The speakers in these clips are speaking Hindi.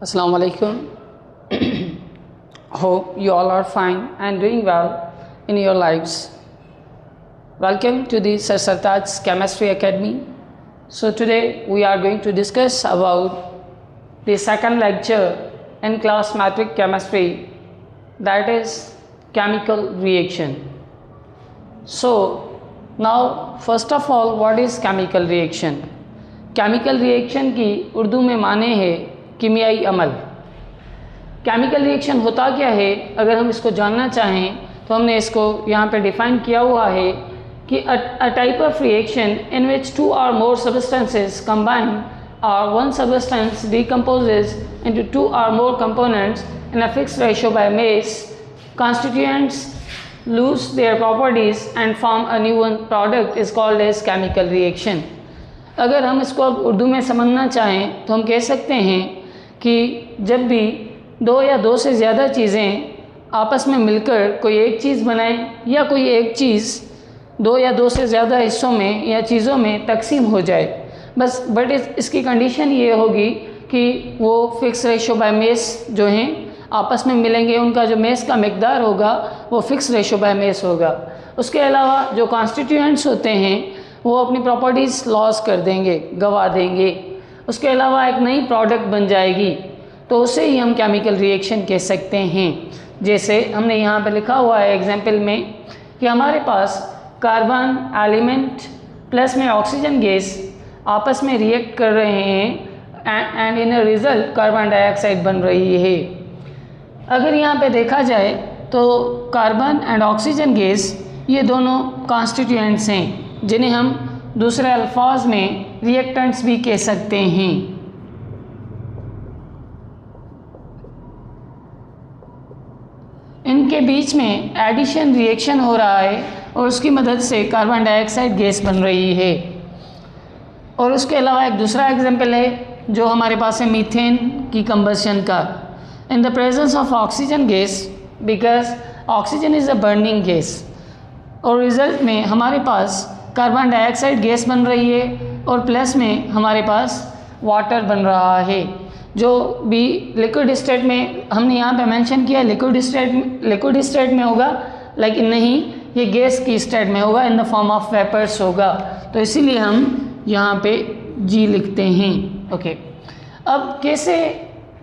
Assalamu alaikum. Hope you all are fine and doing well in your lives. Welcome to the Sir Sartaj's Chemistry Academy. So today we are going to discuss about the second lecture in class metric chemistry, that is chemical reaction. So now first of all, what is chemical reaction? Chemical reaction की उर्दू में माने है कीमियाई अमल। केमिकल रिएक्शन होता क्या है, अगर हम इसको जानना चाहें तो हमने इसको यहाँ पे डिफाइन किया हुआ है कि a type of reaction in which two or more substances combine or one substance decomposes into two or more components in a fixed ratio by mass, constituents lose their properties and form a new one product is called as chemical reaction. अगर हम इसको अब उर्दू में समझना चाहें तो हम कह सकते हैं कि जब भी दो या दो से ज़्यादा चीज़ें आपस में मिलकर कोई एक चीज़ बनाएं या कोई एक चीज़ दो या दो से ज़्यादा हिस्सों में या चीज़ों में तकसीम हो जाए, बस बट इसकी कंडीशन ये होगी कि वो फिक्स रेशो बाय मेस जो हैं आपस में मिलेंगे, उनका जो मेस का मिकदार होगा वो फिक्स रेशो बाय मेस होगा। उसके अलावा जो कॉन्स्टिट्यूएंट्स होते हैं वो अपनी प्रॉपर्टीज़ लॉस कर देंगे, गवा देंगे। उसके अलावा एक नई प्रोडक्ट बन जाएगी, तो उसे ही हम केमिकल रिएक्शन कह सकते हैं। जैसे हमने यहाँ पे लिखा हुआ है एग्जाम्पल में कि हमारे पास कार्बन एलिमेंट प्लस में ऑक्सीजन गैस आपस में रिएक्ट कर रहे हैं and in a result carbon dioxide बन रही है। अगर यहाँ पे देखा जाए तो कार्बन एंड ऑक्सीजन गैस ये दोनों कॉन्स्टिट्यूएंट्स हैं जिन्हें हम दूसरे अल्फाज में रिएक्टेंट्स भी कह सकते हैं। इनके बीच में एडिशन रिएक्शन हो रहा है और उसकी मदद से कार्बन डाइऑक्साइड गैस बन रही है। और उसके अलावा एक दूसरा एग्जांपल है जो हमारे पास है मीथेन की कंबशन का। In the presence of oxygen gas, because oxygen is a burning gas, और रिज़ल्ट में हमारे पास कार्बन डाइऑक्साइड गैस बन रही है और प्लस में हमारे पास वाटर बन रहा है। जो भी लिक्विड स्टेट में हमने यहाँ पे मेंशन किया लिक्विड स्टेट में होगा, लेकिन नहीं, ये गैस की स्टेट में होगा, in the form of vapours होगा। तो इसीलिए हम यहाँ पे जी लिखते हैं। ओके, अब कैसे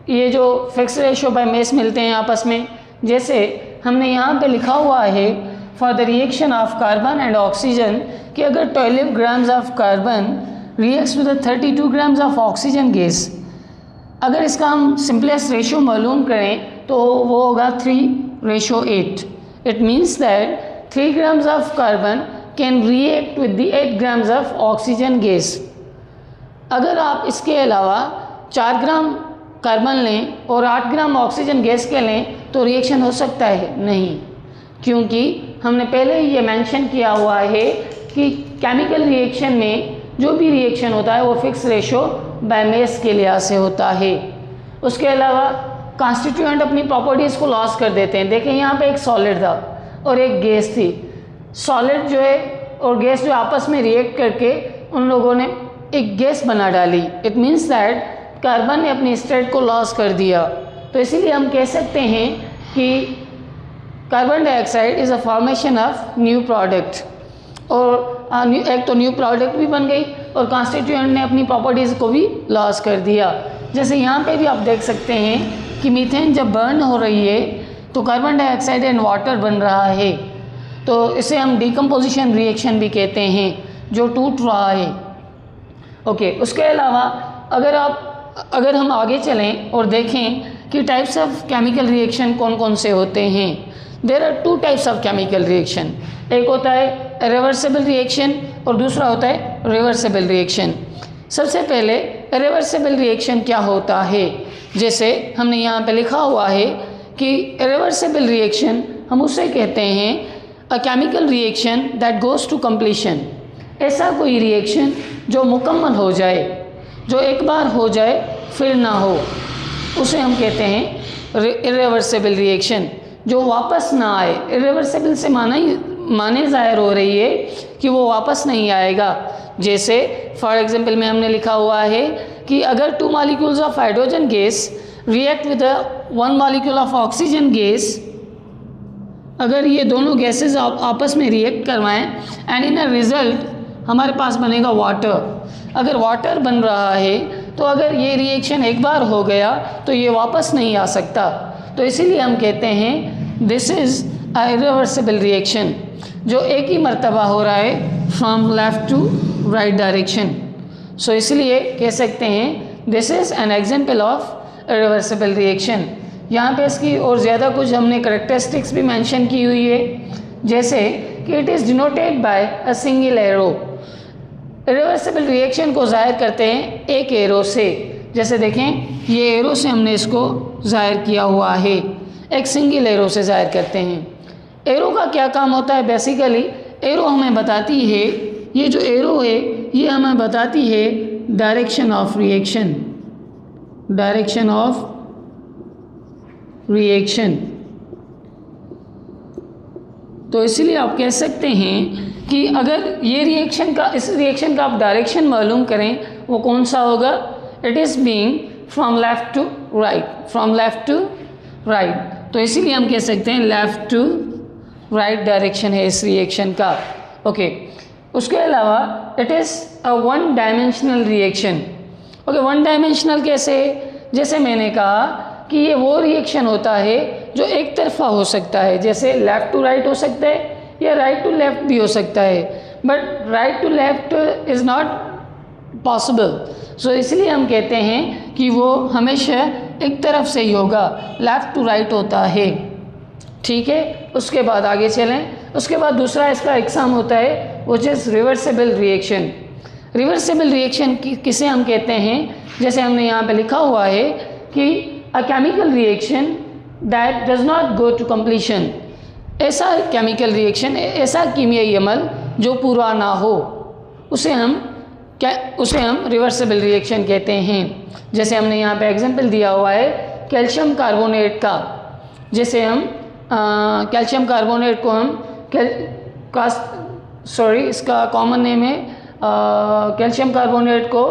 ये जो फिक्स रेशो बाय मेस मिलते हैं आपस में, जैसे हमने यहाँ पे लिखा हुआ है for the reaction of carbon and oxygen कि अगर 12 grams of carbon reacts with 32 grams of oxygen gas, अगर इसका हम सिंपलेस्ट रेशो मालूम करें तो वो होगा 3:8। It means that 3 grams of carbon can react with the 8 grams of oxygen gas. अगर आप इसके अलावा 4 ग्राम कार्बन लें और 8 ग्राम ऑक्सीजन गैस के लें तो रिएक्शन हो सकता है? नहीं, क्योंकि हमने पहले ही ये मेंशन किया हुआ है कि केमिकल रिएक्शन में जो भी रिएक्शन होता है वो फिक्स रेशो बाय मेस के लिहाज से होता है। उसके अलावा कॉन्स्टिट्यूएंट अपनी प्रॉपर्टीज़ को लॉस कर देते हैं। देखें यहाँ पे एक सॉलिड था और एक गैस थी। सॉलिड जो है और गैस जो आपस में रिएक्ट करके उन लोगों ने एक गैस बना डाली। इट मीन्स दैट कार्बन ने अपनी स्टेट को लॉस कर दिया। तो इसीलिए हम कह सकते हैं कि carbon dioxide is a formation of new product, और एक तो न्यू प्रोडक्ट भी बन गई और कॉन्स्टिट्यूएंट ने अपनी प्रॉपर्टीज़ को भी लॉस कर दिया। जैसे यहाँ पे भी आप देख सकते हैं कि मीथेन जब बर्न हो रही है तो कार्बन डाइऑक्साइड एंड वाटर बन रहा है, तो इसे हम डिकम्पोजिशन रिएक्शन भी कहते हैं, जो टूट रहा है। ओके, उसके अलावा अगर हम आगे चलें और देखें कि टाइप्स ऑफ केमिकल रिएक्शन कौन कौन से होते हैं। There are 2 types of chemical reaction. एक होता है रिवर्सिबल रिएक्शन और दूसरा होता है रिवर्सिबल रिएक्शन। सबसे पहले रिवर्सिबल रिएक्शन क्या होता है, जैसे हमने यहाँ पे लिखा हुआ है कि रिवर्सिबल रिएक्शन हम उसे कहते हैं a chemical reaction that goes to completion. ऐसा कोई रिएक्शन जो मुकम्मल हो जाए, जो एक बार हो जाए फिर ना हो, उसे हम कहते हैं इरिवर्सिबल रिएक्शन, जो वापस ना आए। इरिवर्सिबल से माने ज़ाहिर हो रही है कि वो वापस नहीं आएगा। जैसे फॉर एग्जांपल में हमने लिखा हुआ है कि अगर 2 molecules of hydrogen gas react with a one molecule of oxygen gas, अगर ये दोनों गैसेस आपस में रिएक्ट करवाएं एंड इन अ रिजल्ट हमारे पास बनेगा वाटर। अगर वाटर बन रहा है तो अगर ये रिएक्शन एक बार हो गया तो ये वापस नहीं आ सकता, तो इसीलिए हम कहते हैं this is a irreversible reaction, जो एक ही मर्तबा हो रहा है from left to right direction. So इसलिए कह सकते हैं this is an example of irreversible reaction. यहाँ पे इसकी और ज़्यादा कुछ हमने करेक्टरिस्टिक्स भी मेंशन की हुई है, जैसे कि it is denoted by a single arrow. Irreversible reaction को ज़ाहिर करते हैं एक एरो से, जैसे देखें ये एरो से हमने इसको ज़ाहिर किया हुआ है, एक सिंगल एरो से ज़ाहिर करते हैं। एरो का क्या काम होता है? बेसिकली एरो हमें बताती है, ये जो एरो है ये हमें बताती है direction of reaction, direction of reaction. तो इसलिए आप कह सकते हैं कि अगर ये रिएक्शन का, इस रिएक्शन का आप डायरेक्शन मालूम करें वो कौन सा होगा, it is being from left to right, from left to right. तो इसीलिए हम कह सकते हैं लेफ़्ट टू राइट डायरेक्शन है इस रिएक्शन का। ओके, उसके अलावा it is a one dimensional reaction. Okay, one dimensional कैसे? जैसे मैंने कहा कि ये वो रिएक्शन होता है जो एक तरफा हो सकता है, जैसे लेफ़्ट टू राइट हो सकता है या राइट टू लेफ़्ट भी हो सकता है, but right to left is not possible. So इसलिए हम कहते हैं कि वो हमेशा एक तरफ से ही होगा, लेफ़्ट टू राइट होता है। ठीक है, उसके बाद आगे चलें। उसके बाद दूसरा इसका एग्जाम होता है which is reversible reaction. Reversible reaction किसे हम कहते हैं? जैसे हमने यहाँ पे लिखा हुआ है कि a chemical reaction that does not go to completion. ऐसा केमिकल रिएक्शन, ऐसा कीमियाई अमल जो पूरा ना हो, उसे हम रिवर्सिबल रिएक्शन कहते हैं। जैसे हमने यहाँ पे एग्जांपल दिया हुआ है कैल्शियम कार्बोनेट का। जैसे हम कैल्शियम कार्बोनेट को हम इसका कॉमन नेम है कैल्शियम कार्बोनेट को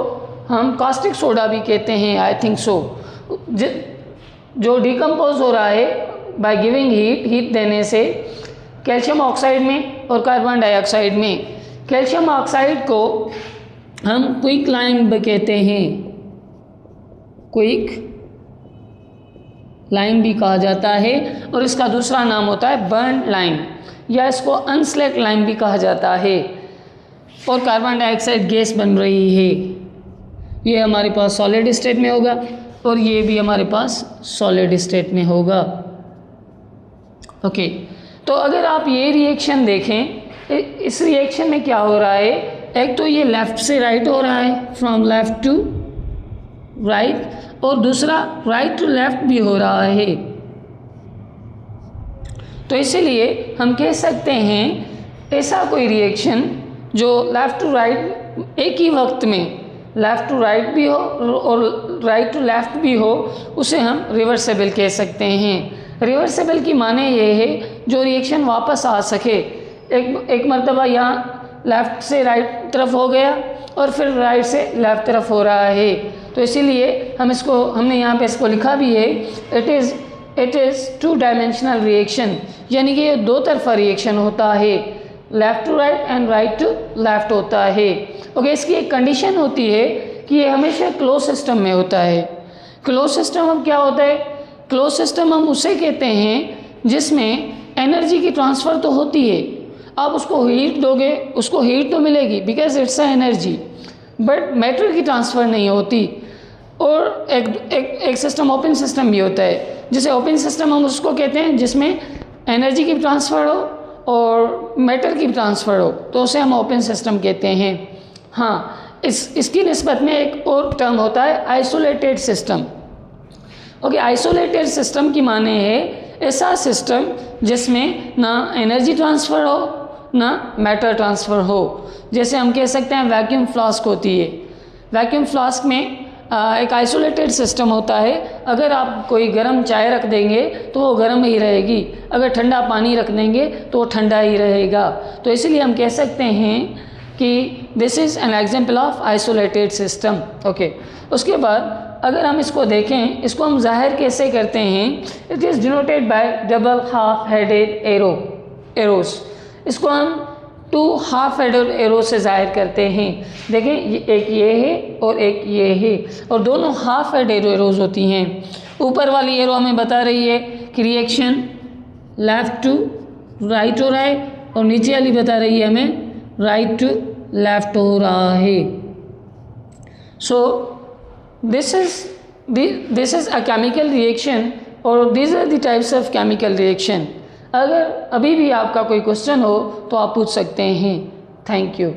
हम कास्टिक सोडा भी कहते हैं, आई थिंक सो। जो डिकम्पोज हो रहा है बाय गिविंग हीट देने से कैल्शियम ऑक्साइड में और कार्बन डाइऑक्साइड में। कैल्शियम ऑक्साइड को हम क्विक लाइम कहते हैं, क्विक लाइम भी कहा जाता है, और इसका दूसरा नाम होता है बर्न लाइम, या इसको अनस्लेक्ट लाइम भी कहा जाता है। और कार्बन डाइऑक्साइड गैस बन रही है, ये हमारे पास सॉलिड स्टेट में होगा और ये भी हमारे पास सॉलिड स्टेट में होगा। ओके, तो अगर आप ये रिएक्शन देखें, इस रिएक्शन में क्या हो रहा है, एक तो ये लेफ़्ट से राइट हो रहा है, फ्रॉम लेफ़्ट टू राइट, और दूसरा राइट टू लेफ़्ट भी हो रहा है। तो इसीलिए हम कह सकते हैं ऐसा कोई रिएक्शन जो लेफ़्ट टू राइट एक ही वक्त में लेफ़्ट टू राइट भी हो और राइट टू लेफ़्ट भी हो, उसे हम रिवर्सिबल कह सकते हैं। रिवर्सिबल की माने ये है जो रिएक्शन वापस आ सके, एक मर्तबा यहाँ लेफ़्ट से राइट तरफ हो गया और फिर राइट से लेफ़्ट तरफ हो रहा है। तो इसीलिए हमने यहाँ पे इसको लिखा भी है, it is two dimensional reaction, यानी कि ये दो तरफा रिएक्शन होता है, left to right and right to left होता है। ओके, इसकी एक कंडीशन होती है कि ये हमेशा क्लोज सिस्टम में होता है। क्लोज सिस्टम हम क्या होता है? क्लोज सिस्टम हम उसे कहते हैं जिसमें एनर्जी की ट्रांसफ़र तो होती है, आप उसको हीट दोगे, उसको हीट तो मिलेगी because it's a energy, but matter की ट्रांसफ़र नहीं होती। और एक सिस्टम ओपन सिस्टम भी होता है, जैसे ओपन सिस्टम हम उसको कहते हैं जिसमें एनर्जी की ट्रांसफ़र हो और मैटर की ट्रांसफ़र हो, तो उसे हम ओपन सिस्टम कहते हैं। हाँ, इसकी निस्बत में एक और टर्म होता है isolated system. Okay, isolated system की माने है ऐसा सिस्टम जिसमें ना एनर्जी ट्रांसफ़र हो ना मैटर ट्रांसफ़र हो। जैसे हम कह सकते हैं वैक्यूम फ्लास्क होती है। वैक्यूम फ्लास्क में एक आइसोलेटेड सिस्टम होता है, अगर आप कोई गर्म चाय रख देंगे तो वो गर्म ही रहेगी, अगर ठंडा पानी रख देंगे तो वो ठंडा ही रहेगा। तो इसीलिए हम कह सकते हैं कि this is an example of isolated system. Okay, उसके बाद अगर हम इसको देखें, इसको हम जाहिर कैसे करते हैं, it is denoted by double half headed arrows. इसको हम 2 हाफ हेडेड एरो से जाहिर करते हैं। देखें, एक ये है और एक ये है, और दोनों हाफ हेडेड एरोज होती हैं। ऊपर वाली एरो हमें बता रही है कि रिएक्शन लेफ़्ट टू राइट हो रहा है, और नीचे वाली बता रही है हमें राइट टू लेफ़्ट हो रहा है। So this is a chemical reaction, और these are the types of chemical reaction. अगर अभी भी आपका कोई क्वेश्चन हो तो आप पूछ सकते हैं। Thank you.